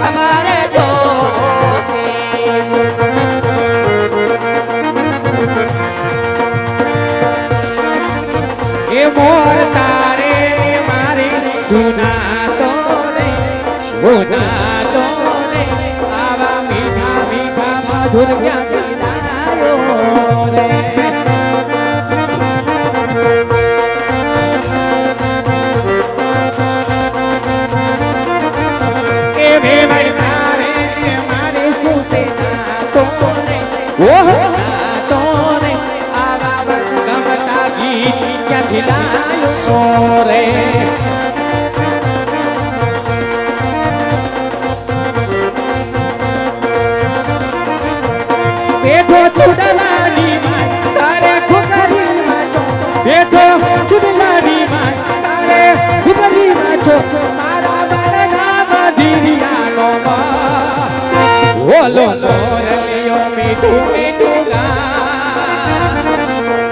અમારે જો એ મોર તારે મારે સુનાતો રે સુનાતો રે આવા મીઠા મીઠા મધુર ક્યાંથી લાયો રે એ ભાઈ તારે મારે શું છે નાતો રે ઓહ નાતો રે આવા ગમતા ગીત ક્યાંથી લાયો રે બેઠો ચુડલાની માં તારે ખુકરીમાં છો બેઠો ચુડલાની માં તારે ખુકરીમાં છો મારા બાળના મધીરિયાનો માં ઓલો મોરલિયો મીઠું મીઠું ગા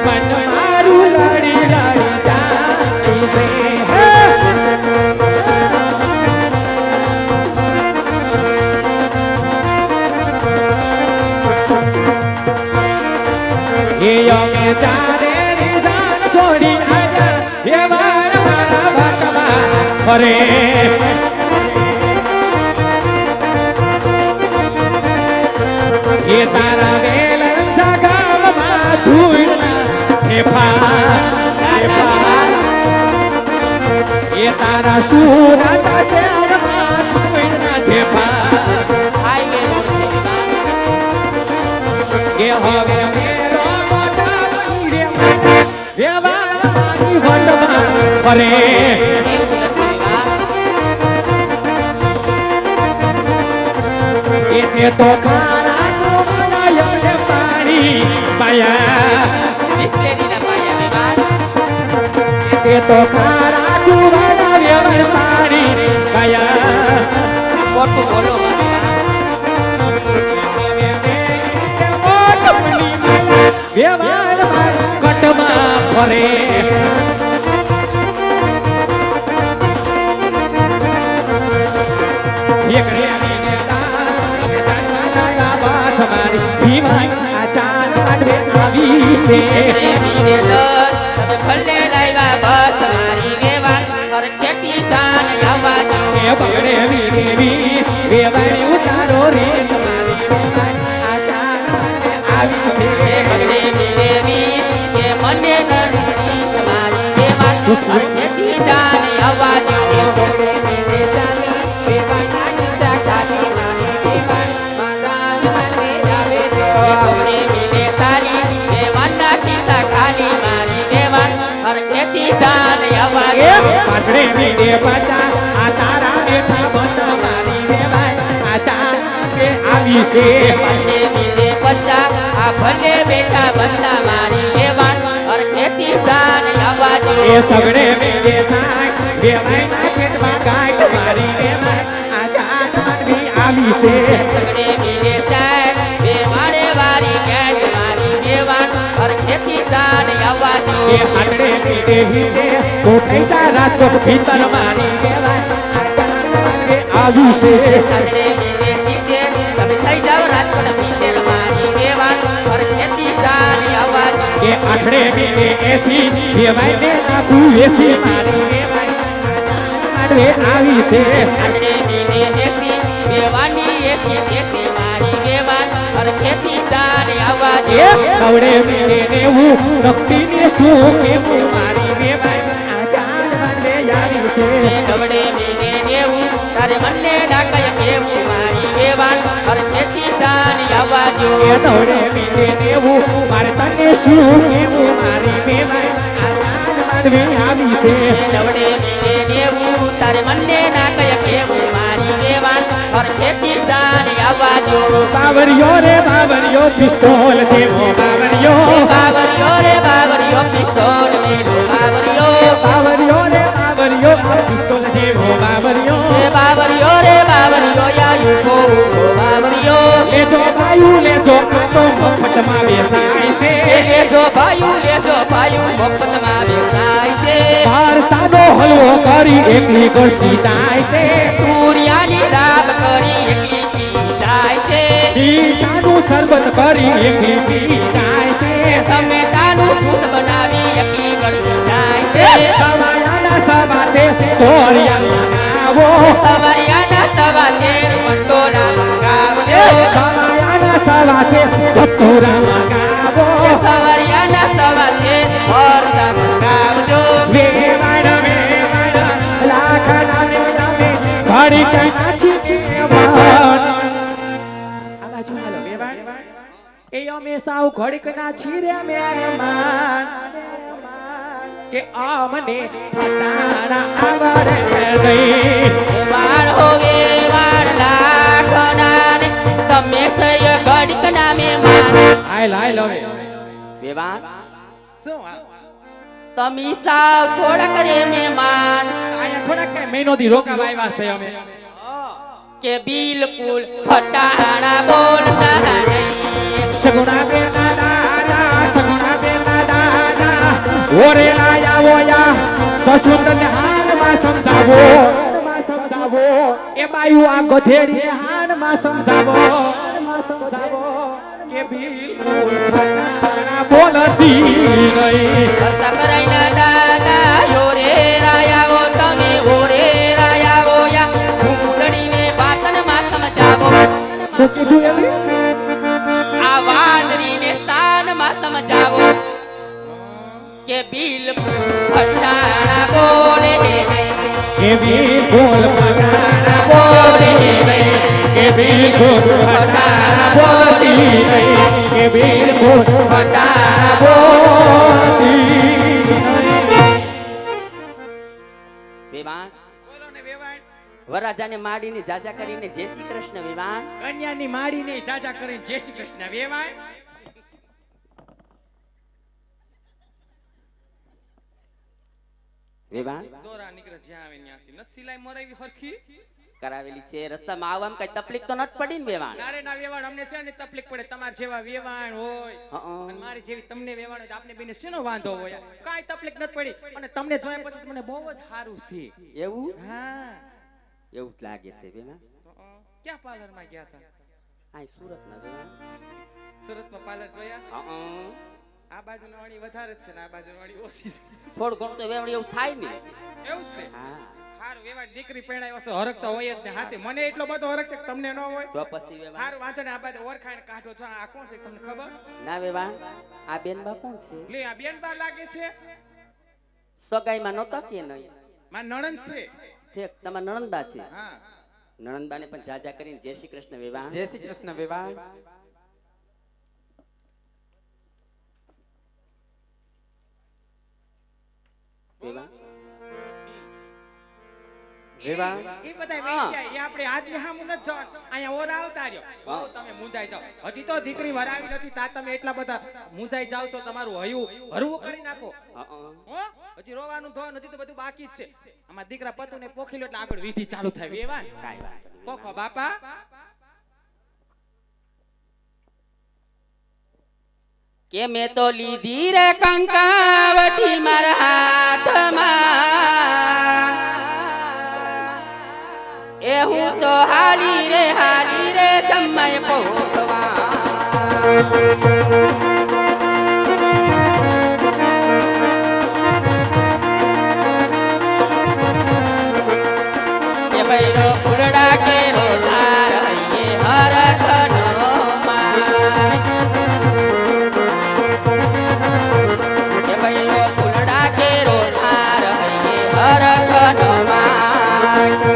મન મારું લડી લડી જાય છે એ અમે ચારે નિશાન છોડી આજા એ વાર મારા ભાગમાં અરે એ તારા વેલ જગામાં ધૂળના એ તારા સુરતા જેલમાં ધૂળના ધેફા એ હવે મેરો મોટા રે દેવાની વટમાં અરે એ તો ખારા કો બનાયો રે પાણી માયા બિસ્લેરીના પાયા વિવાદ એ તો ખારા કો બનાયો રે પાણી માયા ખોટું બોલો વેવાડ કટમાં ફરે એક રેવીને દાણા બાસ મારી ભીમાઈ આ ચાન માંડવે આવી છે રેવીને લર તમે ભલે લાવ્યા બસ મારી વેવાન પર ખેતી સાન આવવા દો એ બગડે વીરી વેવાડે ઉતારો રે તમારી વેવાન આ ચાન માંડવે આવી છે બગડે વિવેવી કે મને નડી મારી વેવાન પર ખેતી સાન આવવા દો પાછળે વીડે પાછા આ તારા બેઠા બચા મારી વેવાય આ ચાલ કે આવી છે પાછળે વીડે પાછા આ ભલે બેઠા બંદા મારી વેવાન હર ખેતી સાન આવવા દો એ સગડે વીડે થાય વેવાય ના પેટમાં ગાય મારી વેવાય આ ચાલ માનવી આવી છે સગડે વીડે થાય બે મારે વારી ગેટ મારી વેવાન હર ખેતી સાન આવવા દો એ હાટડે વીડે હીડે તો કઈતા રાજકોટ ભીતર મારી વેવાય આ ચાલ માનવી આવી છે સગડે વીડે હીડે તમે થઈ જાવ રાજકોટ ભીતર મારી વેવાન હર ખેતી સાન આવવા દો એ આઠડે વીડે એસી વેવાય ને નાખું એસી મારી વેવાય માંડવે આવી છે આટલે વીડે હેતી વેવાની એસી ખેતી મારી વેવાન હર ખેતી સાન આવવા દો એ કવડે વીડે નેવું રક્તિને શું કેવું મારી વેવાય આ ચાલ માંડવે આવી છે ગવડે વીડે નેવું તારે મને ડાકય કેવું મારી વેવાન હર ખેતી સાન આવવા દો એ કવડે વીડે નેવું મારે તને શું કેવું મારી વેવાય આ ચાલ માંડવે આવી છે ગવડે વીડે નેવું તારે મને ડાકય કેવું મારી વેવાન હર ખેતી સાન આવવા દો બાવરિયો રે બાવરિયો પિસ્તોલ છે મો બાવરિયો બાવરિયો રે બાવરિયો પિસ્તોલ મેલો બાવરિયો બાવરિયો રે બાવરિયો આ પિસ્તોલ છે મો બાવરિયો બાવરિયો રે બાવરિયો યાયું કો બાવરિયો લે જો બાયુ લે જો આ તો મફતમાં વેચાય છે લે જો લેજો ભાયું મફતમાં વેચાય છે પારસાનો હલવો કરી એકલી કરતી જાય છે તુરિયાની લાભ કરી એકલી પી જાય છે ઈટાનું શરબત કરી એકલી પી જાય છે ટમેટાનું સૂપ બનાવી એકલી ગળતી જાય છે સવાયાના સવાતે તોરિયા આવો સવારિયાના સવાતે મંડોલા મંગાવજો સવાયાના સવાતે ધતુરા ગાવો સવારિયાના સવાતે ભરતા મંગાવજો વેવાણ લાખના નામે ઘડી કાચી કેવાન આ બાજુ હાલો વેવાણ એ અમે સાવ ઘડીકના છીરે મહેમાન કે અમને ફટાણા આવડે નહીં વેવાણ હો વેવાણ લાખના ને તમે સય ગડકના મહેમાન આય લાય લવે વેવાણ શું તમે સાવ થોડા કરે મહેમાન આયા થોડા કે મહિનો દી રોકાવા આવ્યા છે અમે કે બિલકુલ ફટાણા બોલતા નહીં સગુણા બેના દાદા સગુણા બેના દાદા ઓરે આયા ઓયા સસુતને હાનમાં સમજાવો એ બાયુ આ ગધેડી હાનમાં સમજાવો કે બિલકુલ ફટાણા બોલતી નહીં કરતા કરાઈના દાદા યોરે રાયાઓ તમે ઓરે રાયાઓ યા ઘૂંટણીને વાતનમાં સમજાવો શું કીધું એવી આ વાંદરીને સ્થાનમાં સમજાવો કે બિલકુલ ફટાણા બોલે નહીં કે બિલકુલ ફટાણા બોલે નહીં કે બિલકુલ ફટાણા બોલતી નહીં કે બિલકુલ ફટાણા બોલતી વેવાણ બોલો ને વેવાણ વરરાજાને માડીને જાજા કરીને જય શ્રી કૃષ્ણ વેવાણ કન્યાની માડીને સાજા કરીને જય શ્રી કૃષ્ણ વેવાણ વેવાણ દોરા નીકળે જ્યાં આવે ત્યાંથી નત સિલાઈ મોરાવી હરખી કરાવેલી છે રસ્તામાં આવવામાં કઈ તકલીફ તો નથી પડી ને વેવાણ નારે ના વેવાણ અમને શેની તકલીફ પડે તમાર જેવા વેવાણ હોય હં. અને મારી જેવી તમને વેવાણ હોય તો આપને બેને શેનો વાંધો હોય કાઈ તકલીફ નથી પડી અને તમને જોયા પછી મને બહુ જ સારું છે એવું હા એવું જ લાગે છે વેવાણ ક્યાં પાર્લર માં ગયા હતા આ સુરતમાં વેવાણ સુરતમાં પાર્લર જોયા હં. આ બાજુ વાળી વધારે છે ને આ બાજુ વાળી ઓછી છે થોડું ઘણું તો વેવાણ એવું થાય ને એવું છે હા હારું વેવાણ દીકરી પરણાયો છે હરખ તો હોય જ ને હાચે મને એટલો બધો હરખ છે કે તમને ન હોય તો પછી વેવાણ હારું વાંધો ને આ બાજુ ઓરખાણ કાઢો છો આ કોણ છે તમને ખબર ના વેવાણ આ બેનબા કોણ છે લે આ બેન બા લાગે છે સગાઈમાં નહોતા કે નહીં માર નણંદ છે ઠીક તમારા નણંદબા છે હા નણંદબાને પણ જાજા કરીને જય શ્રી કૃષ્ણ વેવાણ જય શ્રી કૃષ્ણ વેવાણ વેવાણ વેવાણ એ બધા વેઈ ગયા એ આપણે આજની હામું ન જવાનું અહીંયા ઓર આવતા રહ્યો હા. બહુ તમે મુંજાઈ જાવ હજી તો દીકરી વરાવી નથી તા તમે એટલા બધા મુંજાઈ જાવ છો તમારું હયું હરવું કરી નાખો હં. હો હજી રોવાનું ધો નથી તો બધું બાકી જ છે આમાં દીકરા પતુને પોખી લો એટલે આગળ વિધિ ચાલુ થાય વેવાણ કાંઈ વાંધો નહીં. પોખો બાપા કે મેં તો લીધી રે કંકાવટી મારા હાથમાં એ હું તો હાલી રે જમાય પોખવા કે ભૈરો ફૂલડા કે રોધાર હૈયે હરખનો માય કે ભૈરો ફૂલડા કે રોધાર હૈયે હરખનો માય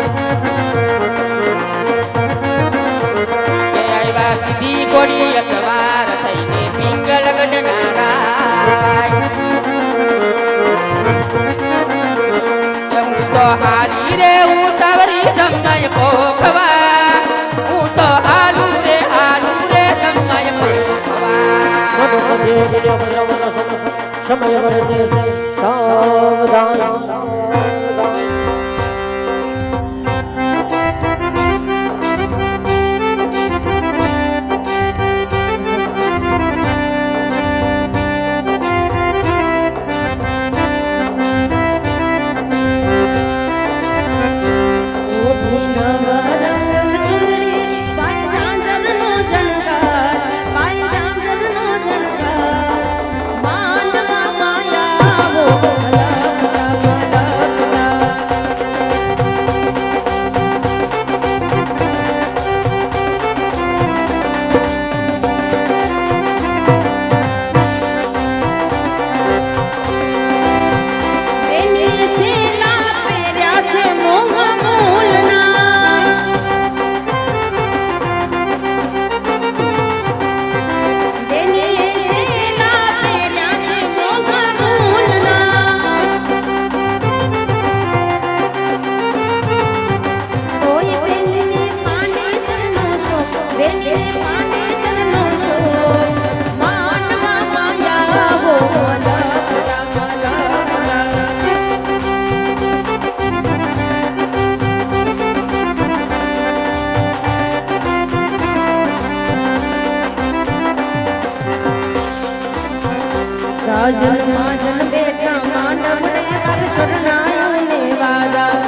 કે આવ્યા સીધી કોડી અસવાર થઈને પિંગલ ગઢના ગાય કે હું તો હાલી રે ઉતાવળી જમાય પોખવા હું તો હાલુ રે જમાય પોખવા સમય વર્તે સાવધાન દેવીને પાને ચરણો સોય માનવા માયાવો સાજન માજન બેઠા માંડવ ને પગ શરણાયો ને વાલા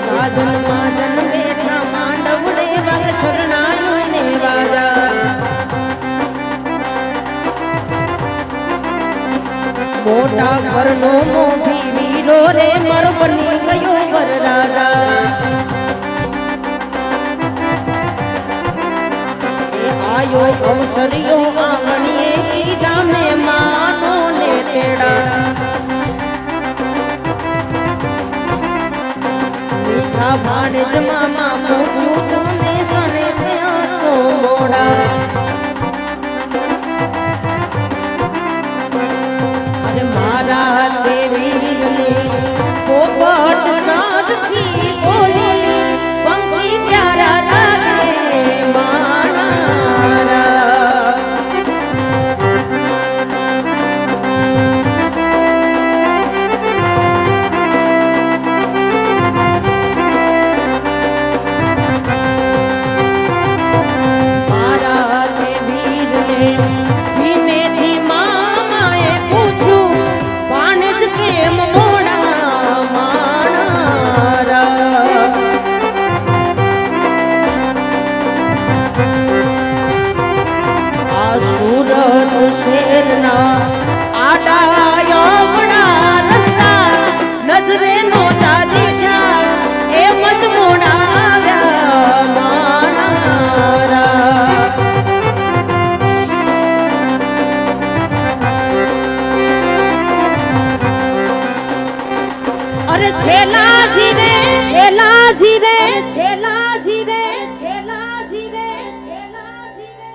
સાજન માજન બેઠા માંડવ ને પગ શરણાયો ને વાલા મોટા ઘરનો મોભી વીરો રે મારો બની ગયો વરરાજા એ આયો અવસરિયો આંગણીએ કીધા મેં માનો ને તેડા મીઠા ભાણેજ મામા પૂછ્યું તમે સને થયા છો મોડા મારા દેવીને પોપટ સાદથી બોલી પંખી પ્યારા લાગે મારા મારા દેવીને ધીમેથી મામાએ પૂછ્યું પાનેજ કેમ મોડા માણારા આ સુરત શેરના આડા યવડા રસ્તા નજરે નોતા દીધા એમ જ મોડા આવ્યા માણારા અરે છેલાજી રે છેલાજી રે છેલાજી રે છેલાજી રે છેલાજી રે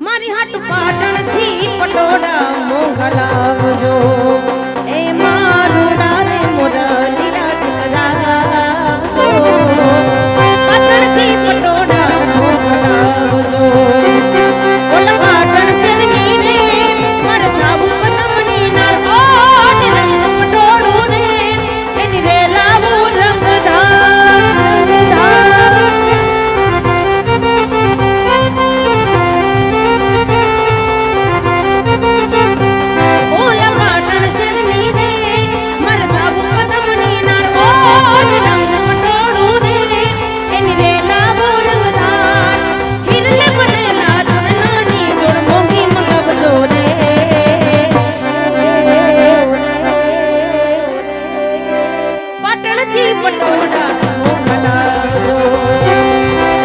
મારી હાટ પાટણ થી પટોડા મોગલાવજો એ મારું ડારે મોરલીલા ટીકરા પાટણ થી પટોડા મોગલાવજો ઓલા પાટણ શેરની રે મારે જાવું પદમની નાળ ઓટ રંગ પટોળું રે એની રે લાવું રંગધાર ઓલા પાટણ શેરની રે મારે જાવું પદમની નાળ ઓટ રંગ પટોળું રે એની રે લાવું રંગધાર હિરલે બનેલા ચરણાની જોડ મોંઘી મંગાવજો રે પાટણથી પટોળા મોકલાવજો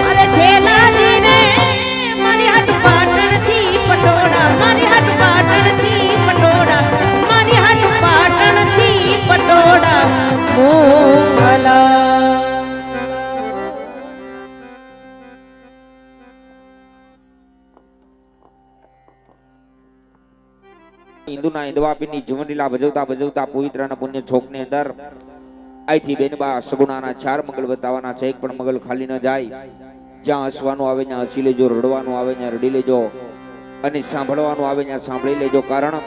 અરે છેલાજી રે મારી હાટ પાટણથી પટોળા મારી હાટ પાટણથી પટોળા મારી હાટ પાટણથી પટોળા મોકલા હિન્દુના હિન્દવાપીની જીવનલીલા ભજવતા ભજવતા પવિત્ર અને પુણ્ય છોકની અંદર અહીંથી બેનબા સગુણાના 4 મગલ બતાવવાના છે. એક પણ મગલ ખાલી ન જાય. જ્યાં હસવાનું આવે ત્યાં હસી લેજો, રડવાનું આવે ત્યાં રડી લેજો અને સાંભળવાનું આવે ત્યાં સાંભળી લેજો. કારણ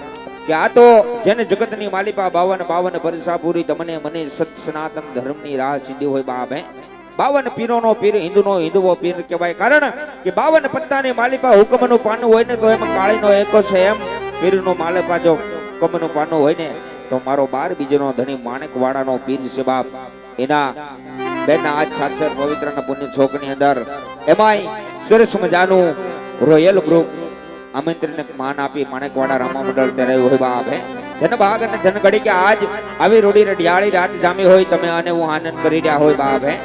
કે આ તો જેને જગતની માલિપા 52 વર્ષા પૂરી તમને મને સત સનાતન ધર્મની રાહ સીધી હોય બાપ હે 52 પીરોનો પીર હિન્દુનો હિન્દુઓ પીર કહેવાય. કારણ કે 52 પત્તાની માલિપા હુકમનું પાનું હોય ને તો એમાં કાળીનો એકો છે. એમ પીરનો માલિપા જો હુકમનું પાનું હોય ને તો મારો 12 બીજનો ધણી માણેકવાડાનો પીર છે બાપ. એના બેના આજ સાક્ષર પવિત્ર અને પુણ્ય છોકની અંદર એમાંય સરસ મજાનું રોયલ ગ્રુપ આમંત્રણને માન આપી માણેકવાડા રામા મંડળ ત્યારે હોય બાપ હે ધન ભાગ અને ધન ઘડી કે આજ આવી રોડી રડિયાળી રાત જામી હોય તમે અને હું આનંદ કરી રહ્યા હોય બાપ હે.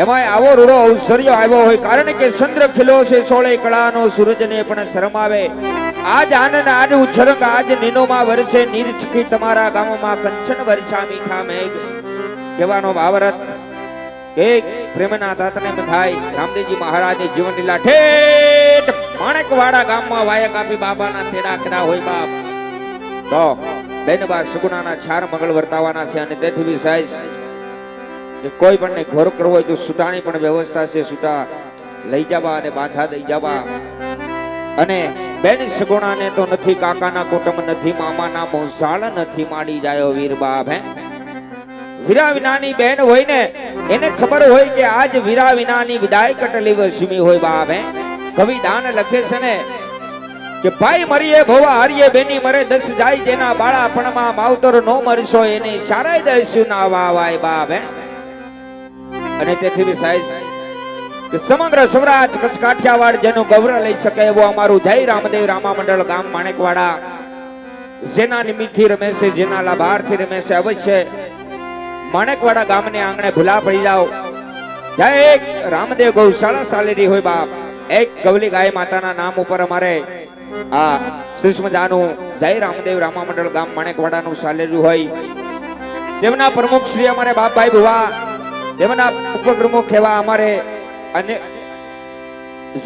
એમાંય આવો રૂડો અવસર્યો આવ્યો હોય. કારણ કે ચંદ્ર ખીલો છે 16 કળાનો, સૂરજને પણ શરમ આવે. આજ આનંદ આજ ઉછરક આજ નીનોમાં વરસે નીરચકી તમારા ગામમાં કંચન વર્ષા મીઠા મેઘ. કહેવાનો ભાવરત કે પ્રેમના દાતને બધાય રામદેવજી મહારાજની જીવન લીલા ઠેઠ માણેકવાડા ગામમાં વાયક આપી બાબાના તેડા કર્યા હોય બાપ તો બેનબા સગુણાના ચાર મંગળ વર્તાવાના છે અને તેથી બી સાઈઝ કે કોઈ પણ ને ઘોર કરવો હોય તો સુટાની પણ વ્યવસ્થા છે, સુટા લઈ જવા અને બાંધા દઈ જવા. અને બેન સગુણાને તો નથી કાકાના કુટુંબ, નથી મામાના મોસાળ, નથી માડી જાય વીર બાપ. હે વીરા વિનાની બેન હોય ને એને ખબર હોય કે આજ વીરા વિનાની વિદાય કટલી વસમી હોય બાપ. હે કવિ દાન લખે છે ને કે ભાઈ મરીએ ભવા હારીએ બેની મરે દસ જાય, જેના બાળાપણમાં માવતર નો મરશો એને સારાય દઈશું ના વાવાય બાપ. હે અને તેથી બી સાઈઝ કે સમગ્ર સૌરાષ્ટ્ર કચ્છ કાઠિયાવાડ જેનું ગૌરવ લઈ શકે એવો અમારું જય રામદેવ રામા મંડળ ગામ માણેકવાડા જેના નિમિત્તથી રમે છે, જેના લાભાર્થી રમે છે, અવશ્ય માણેકવાડા ગામને આંગણે ભૂલા પડી જાઓ. જય રામદેવ ગૌશાળા સાલેરી હોય બાપ. એક ગવલી ગાય માતાના નામ ઉપર અમારે આ શ્રેષ્ઠ મજાનું જય રામદેવ રામા મંડળ ગામ માણેકવાડાનું સાલેરી હોય. તેમના પ્રમુખ શ્રી અમારે બાપભાઈ ભુવા, તેમના ઉપપ્રમુખ એવા અમારે અને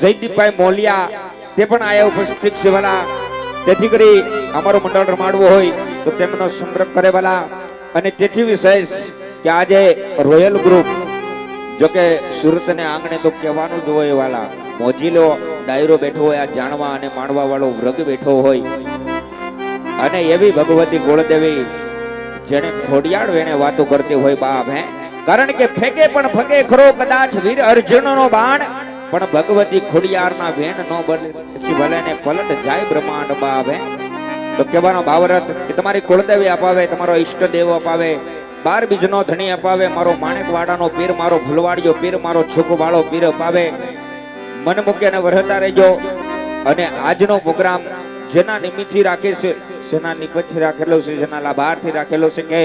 જયદીપભાઈ મોલિયા તે પણ આયા ઉપસ્થિત છે વાલા. તેથી કરી અમારું મંડળ રમાડવું હોય તો તેમનો સંપર્ક કરે વાલા. અને તેથી વિશેષ કે આજે રોયલ ગ્રુપ જો કે સુરત ને આંગણે તો કહેવાનું જ હોય વાલા. મોજીલો ડાયરો બેઠો હોય, આ જાણવા અને માણવા વાળો વર્ગ બેઠો હોય. અને એવી ભગવતી ગોળદેવી જેને ખોડિયાળ વેણે વાતો કરતી હોય બાપ. હે કારણ કે ફેંકે પણ ફગે ખરો કદાચ વીર અર્જુનનો બાણ, પણ ભગવતી ખોડિયારના વેણ નો બને પછી ભલે ને પલટ જાય બ્રહ્માંડ બાપ. હે તો કહેવાનો ભાવરત કે તમારી કુળદેવી અપાવે, તમારો ઈષ્ટદેવ અપાવે, બાર બીજનો ધણી અપાવે, મારો માણેકવાડાનો પીર, મારો ભૂલવાડિયો પીર, મારો છોકવાળો પીર અપાવે. મન મૂકે ને વરહતા રહેજો. અને આજનો પ્રોગ્રામ જેના નિમિત્તથી રાખે છે, જેના નિમિત્તથી રાખેલો છે, જેના લાભાર્થી રાખેલો છે કે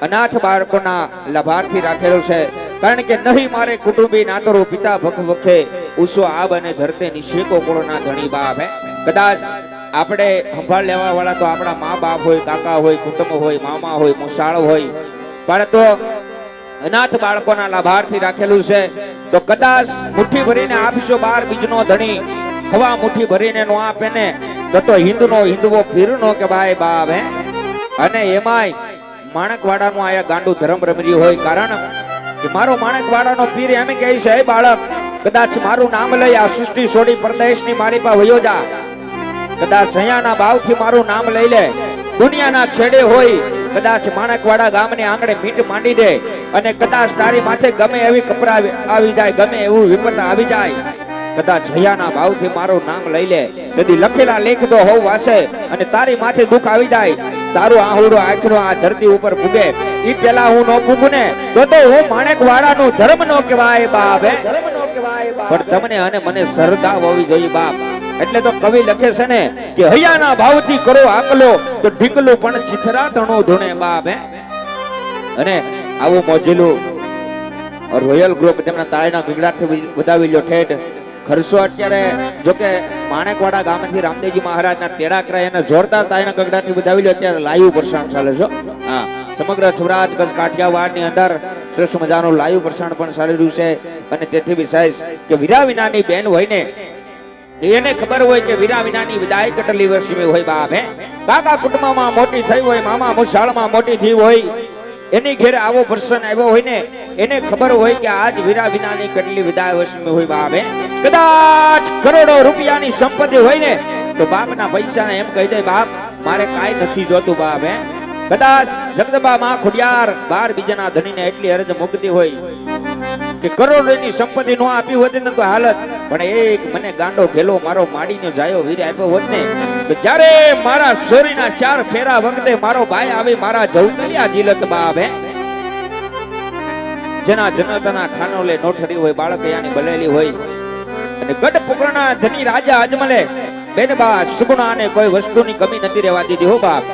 અનાથ બાળકોના લાભાર્થી રાખેલો છે. કારણ કે નહીં મારે કુટુંબી નાતરો પિતા ભખવખે ઉસો આબ અને ધરતે નિશેકો કોળના ધણી બાપ. હે કદાચ આપણે સંભાળ લેવા વાળા તો આપણા મા બાપ હોય, કાકા હોય, કુટુંબ હોય, મામા હોય, મોસાળ હોય, પણ તો અનાથ બાળકોના લાભાર્થી રાખેલું છે. તો કદાચ મુઠ્ઠી ભરીને આપશો બાર બીજનો ધણી, હવા મુઠ્ઠી ભરીને નો આપે ને તો હિન્દુનો હિન્દુઓ પીરનો કે ભાઈ બાપ. હે અને એમાંય માણેકવાડાનું આયા ગાંડું ધર્મ રમી હોય. કારણ કે મારો માણેકવાડાનો પીર એમ કહે છે, હે બાળક કદાચ મારું નામ લઈ આ સૃષ્ટિ છોડી પરદેશની મારી પાસે વયો જા, કદાચ અહીંયાના ભાવથી મારું નામ લઈ લે, દુનિયાના છેડે હોય, કદાચ માણેકવાડા ગામને આંગણે મીટ માંડી દે અને કદાચ તારી માથે ગમે એવી કપરા આવી જાય, ગમે એવું વિપત આવી જાય, કદાચ હૈયાના ભાવથી મારું નામ લઈ લે, તેથી લખેલા લેખ તો હોવ વાસે અને તારી માથે દુઃખ આવી જાય, તારું આહુડો આખરો આ ધરતી ઉપર ભૂગે, ઈ પેલા હું નો ભૂગું ને તો હું માણેકવાડાનું ધર્મ નો કહેવાય બાપ. હે પણ તમને અને મને શ્રદ્ધા હોવી જોઈએ બાપ. એટલે તો કવિ લખે છે ને કે હૈયાના ભાવથી કરો આકલો તો ઢીકલું પણ ચિથરા તણો ધૂણે બાપ. હે અને આવું મોજેલું રોયલ ગ્રુપ તેમના તાળીના ગગડાથી વધાવી લ્યો ઠેઠ ખર્ચો. અત્યારે જો કે માણેકવાડા ગામથી રામદેવજી મહારાજના તેડા કરાય અને જોરદાર તાળીના ગગડાથી વધાવી લ્યો. અત્યારે લાઈવ પ્રસારણ ચાલે છે. હા સમગ્ર સૌરાષ્ટ્ર કચ્છ કાઠિયાવાડની અંદર શ્રેષ્ઠ મજાનું લાઈવ પ્રસારણ પણ ચાલી રહ્યું છે. અને તેથી વિશેષ કે વીરા વિનાની બેન હોય ને એને ખબર હોય કે વીરા વિનાની વિદાય કટલી વસમી હોય બાપ. હે કાકા કુટુંબમાં મોટી થઈ હોય, મામા મુસાળમાં મોટી થઈ હોય, એની ઘેર આવો પ્રસન્ન આવ્યો હોય ને એને ખબર હોય કે આજ વીરા વિનાની કટલી વિદાય વસમી હોય બાપ. હે કદાચ કરોડો રૂપિયાની સંપત્તિ હોય ને તો બાપના પૈસાને એમ કહી દે બાપ મારે કાઈ નથી જોતું બાપ. હે કદાચ જગદંબા માં ખોડિયાર બાર બીજાના ધણીને એટલી અરજ મુકતી હોય કે કરોડોની સંપત્તિ નો આપી હોત ને તો હાલત, પણ એક મને ગાંડો ઘેલો મારો માડીને જાયો વીર આપ્યો હોત ને તો જ્યારે મારા સોરીના 4 ફેરા વખતે મારો ભાઈ આવી મારા જવતલિયા જીલત બાપ. હે જેના જનતાના ઠાનોલે નોઠરી હોય, બાળક યાની બલેલી હોય અને ગઢ પુકરના ધની રાજા અજમલે બેનબા સુગુણાને કોઈ વસ્તુની કમી નથી રહેવા દીધી હો બાપ.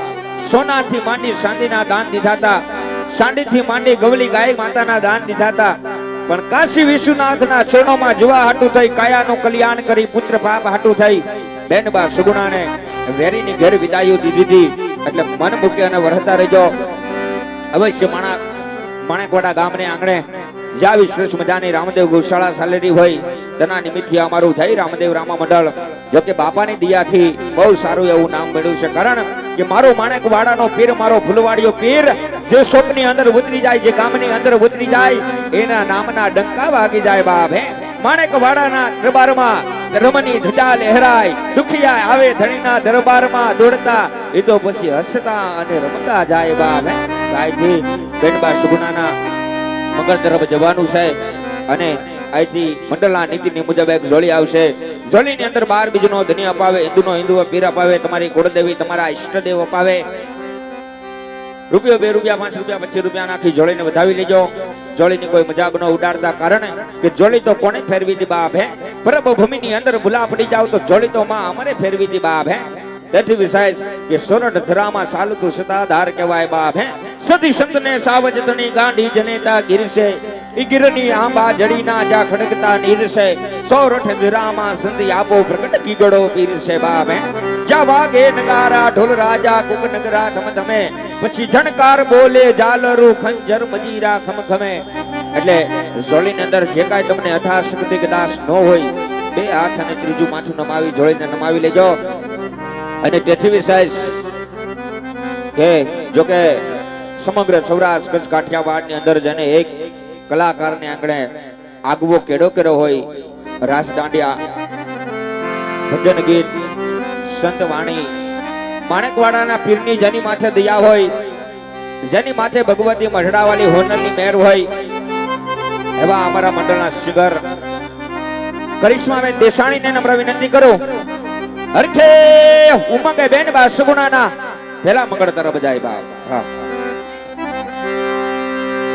સોનાથી માંડી ચાંદીના દાન દીધા હતા, ચાંદીથી માંડી ગવલી ગાય માતાના દાન દીધા હતા, પણ કાશી વિશ્વનાથના ચરણોમાં જુવા હાટું થઈ, કાયાનું કલ્યાણ કરી, પુત્ર પાપ હાટું થઈ બેનબા સુગુણાને વેરીની ઘેર વિદાયો દીધી. એટલે મન મૂકી અને વરહતા રહેજો. અવશ્ય માણેકવાડા ગામને આંગણે જે આવી સરસ મજાની રામદેવ ગૌશાળા ચાલેલી હોય તેના નિમિત્તે અમારું જય રામદેવ રામા મંડળ જો કે બાપાની દયાથી બહુ સારું એવું નામ મળ્યું છે કારણ કે મારો માણેકવાડાનો પીર મારો ફૂલવાડીયો પીર જે શોકની અંદર ઉતરી જાય જે ગામની અંદર ઉતરી જાય એના નામના ડંકા વાગી જાય બાપ હે માણેકવાડાના દરબારમાં રમણી ધજા લહેરાય દુખિયા આવે ધણીના દરબારમાં દોડતા એ તો પછી હસતા અને રમતા જાય બાપ હે ગાયથી બેનબા સુગુણાના મગર તરફ જવાનું છે અને અહીંથી મંડળના નીતિની મુજબ એક જોડી આવશે જોડીની અંદર 12 બીજનો ધની અપાવે હિન્દુનો હિન્દુ પીર અપાવે તમારી કુળદેવી તમારા ઈષ્ટદેવ અપાવે રૂપિયો 2 રૂપિયા 5 રૂપિયા 25 રૂપિયા નાખી જોડીને વધાવી લેજો જોડીની કોઈ મજાક ન ઉડાડતા કારણ કે જોડી તો કોને ફેરવી દી બાપ હે પ્રભભૂમિની અંદર ભૂલા પડી જાવ તો જોડી તો માં અમારે ફેરવી દી બાપ હે તેથી વિશેષ કે સોરઠ ધરામાં ચાલતું સતાધાર કહેવાય બાપ હે સતી સંતને સાવજ તણી ગાંડી જનેતા ગિરસે ઈ ગિરની આંબા જડીના જા ખડકતા નીરસે સોરઠ ધરામાં સંત આપો પ્રગટ કીગડો પીરસે બાપ હે જા વાગે નગારા ઢોલ રાજા કુક નગરા ધમ ધમે પછી જણકાર બોલે જાલરૂ ખંજર મજીરા ખમ ખમે એટલે જોડીની અંદર જે કાંઈ તમને અથાશક્તિ કદાચ ન હોય બે હાથ અને ત્રીજું માથું નમાવી જોડીને નમાવી લેજો અને તેથી વિશેષ કે જો કે સમગ્ર સૌરાષ્ટ્ર કચ્છ કાઠિયાવાડની અંદર જેને એક કલાકારને આંગણે આગવો કેડો કર્યો હોય રાસ દાંડિયા ભજન ગીત સંત વાણી માણેકવાડાના પીરની જેની માથે દયા હોય જેની માથે ભગવતી મઢડાવાળી હોનરની મહેર હોય એવા અમારા મંડળના સિંગર કરિશ્માબેન દેસાણીને નમ્ર વિનંતી કરું હરખે ઉમંગે બેન બા સગુણાના પેલા મંગળ તરફ જાય બાપ હા